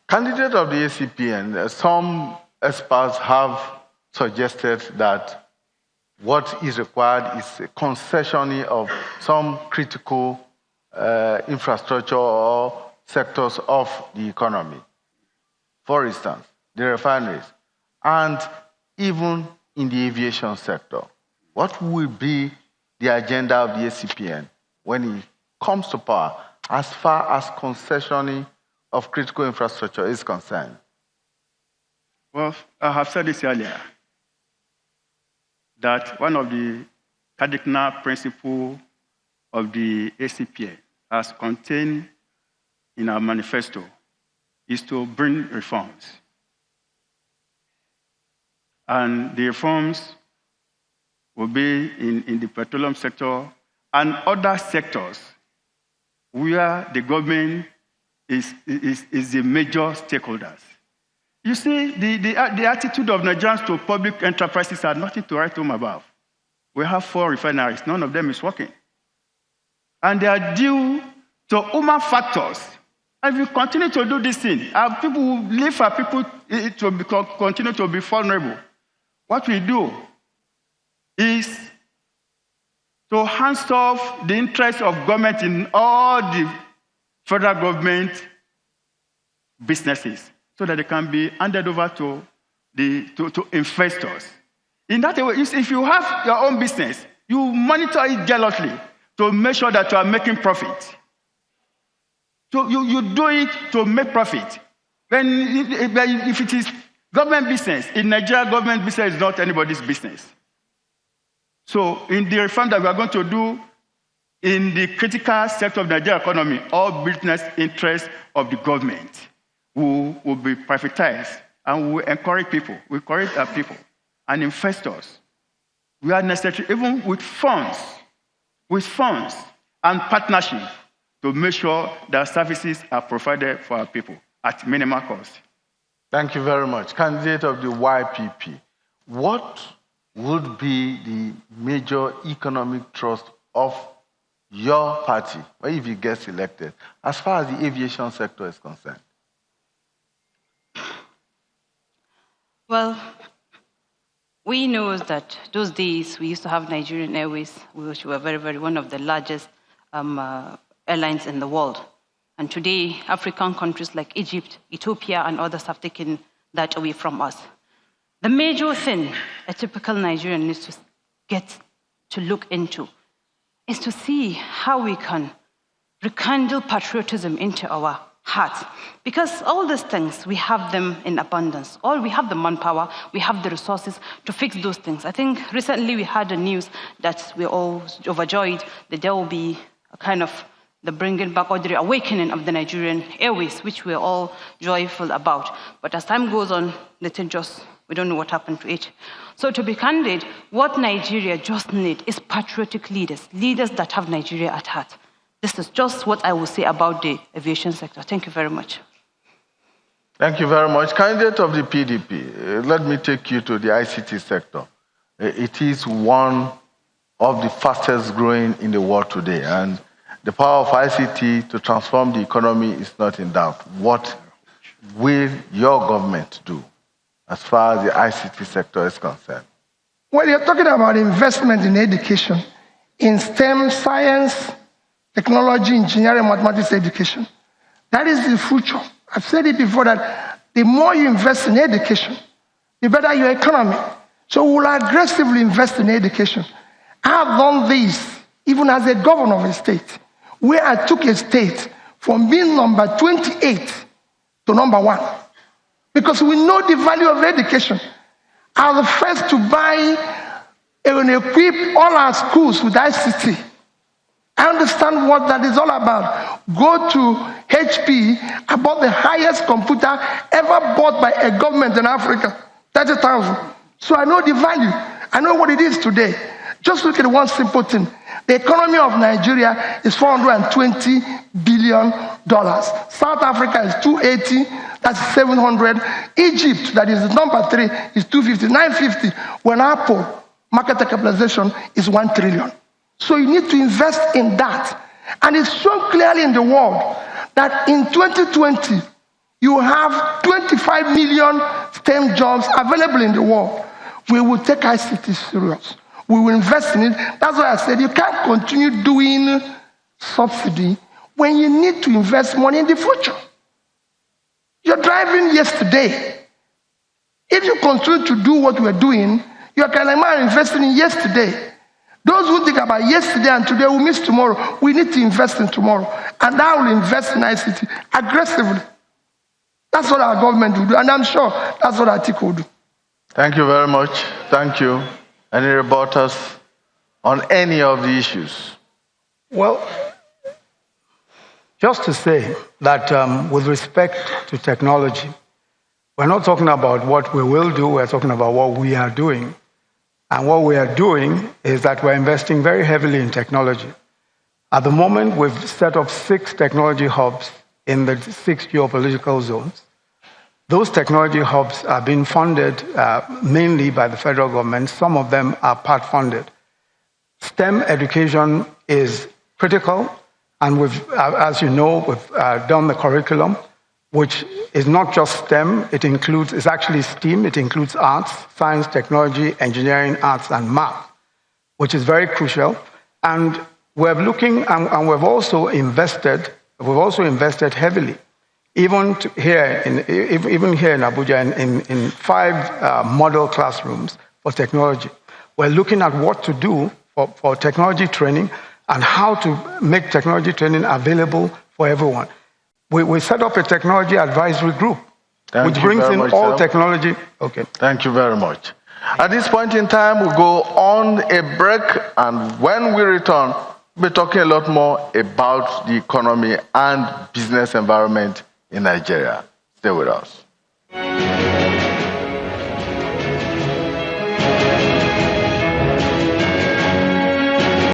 Candidate of the ACPN, some experts have suggested that what is required is a concessioning of some critical infrastructure or sectors of the economy. For instance, the refineries, and even in the aviation sector. What will be the agenda of the ACPN when it comes to power as far as concessioning of critical infrastructure is concerned? Well, I have said this earlier, that one of the cardinal principles of the ACPN, as contained in our manifesto, is to bring reforms. And the reforms will be in the petroleum sector and other sectors where the government is the major stakeholders. You see, the attitude of Nigerians to public enterprises are nothing to write home about. We have 4 refineries, none of them is working. And they are due to human factors. And if we continue to do this thing, our people will live for people to continue to be vulnerable. What we do is to hands off the interests of government in all the federal government businesses so that they can be handed over to investors. In that way, if you have your own business, you monitor it jealously to make sure that you are making profit. So you do it to make profit. If it is government business, in Nigeria, government business is not anybody's business. So in the reform that we are going to do in the critical sector of the Nigerian economy, all business interests of the government will be privatized, and we will encourage people, we encourage our people and investors. We are necessary, even with funds and partnership, to make sure that services are provided for our people at minimal cost. Thank you very much. Candidate of the YPP, what would be the major economic thrust of your party, or if you get elected, as far as the aviation sector is concerned? Well, we know that those days we used to have Nigerian Airways, which were very one of the largest airlines in the world. And today, African countries like Egypt, Ethiopia, and others have taken that away from us. The major thing a typical Nigerian needs to get to look into is to see how we can rekindle patriotism into our hearts. Because all these things, we have them in abundance. We have the manpower, we have the resources to fix those things. I think recently we had the news that we're all overjoyed that there will be a kind of the bringing back or the awakening of the Nigerian Airways, which we're all joyful about. But as time goes on, we don't know what happened to it. So to be candid, what Nigeria just needs is patriotic leaders that have Nigeria at heart. This is just what I will say about the aviation sector. Thank you very much. Thank you very much. Candidate of the PDP, let me take you to the ICT sector. It is one of the fastest growing in the world today, and the power of ICT to transform the economy is not in doubt. What will your government do as far as the ICT sector is concerned? Well, you're talking about investment in education, in STEM, science, technology, engineering, mathematics education. That is the future. I've said it before that the more you invest in education, the better your economy. So we'll aggressively invest in education. I have done this even as a governor of a state, where I took a state from being number 28 to number 1. Because we know the value of education. I was the first to buy and equip all our schools with ICT. I understand what that is all about. Go to HP, I bought the highest computer ever bought by a government in Africa, 30,000. So I know the value. I know what it is today. Just look at one simple thing. The economy of Nigeria is $420 billion. South Africa is 280, that's 700. Egypt, that is number 3, is 250, 950. When Apple market capitalization is 1 trillion. So you need to invest in that. And it's shown clearly in the world that in 2020, You have 25 million STEM jobs available in the world. We will take ICT serious. We will invest in it. That's why I said you can't continue doing subsidy when you need to invest money in the future. You're driving yesterday. If you continue to do what we're doing, you're kind of investing in yesterday. Those who think about yesterday and today will miss tomorrow. We need to invest in tomorrow. And I will invest in ICT aggressively. That's what our government will do. And I'm sure that's what Atiku will do. Thank you very much. Thank you. Any rebuttals on any of the issues? Well, just to say that with respect to technology, we're not talking about what we will do, we're talking about what we are doing. And what we are doing is that we're investing very heavily in technology. At the moment, we've set up 6 technology hubs in the 6 geopolitical zones. Those technology hubs are being funded mainly by the federal government. Some of them are part funded. STEM education is critical, and as you know, we've done the curriculum, which is not just STEM, it's actually STEAM, it includes arts, science, technology, engineering, arts, and math, which is very crucial. And we're looking, and we've also invested heavily, even here in Abuja, in 5 model classrooms for technology. We're looking at what to do for technology training and how to make technology training available for everyone. We set up a technology advisory group, which brings in all technology. Okay. Thank you very much. At this point in time, we'll go on a break, and when we return, we'll be talking a lot more about the economy and business environment in Nigeria. Stay with us.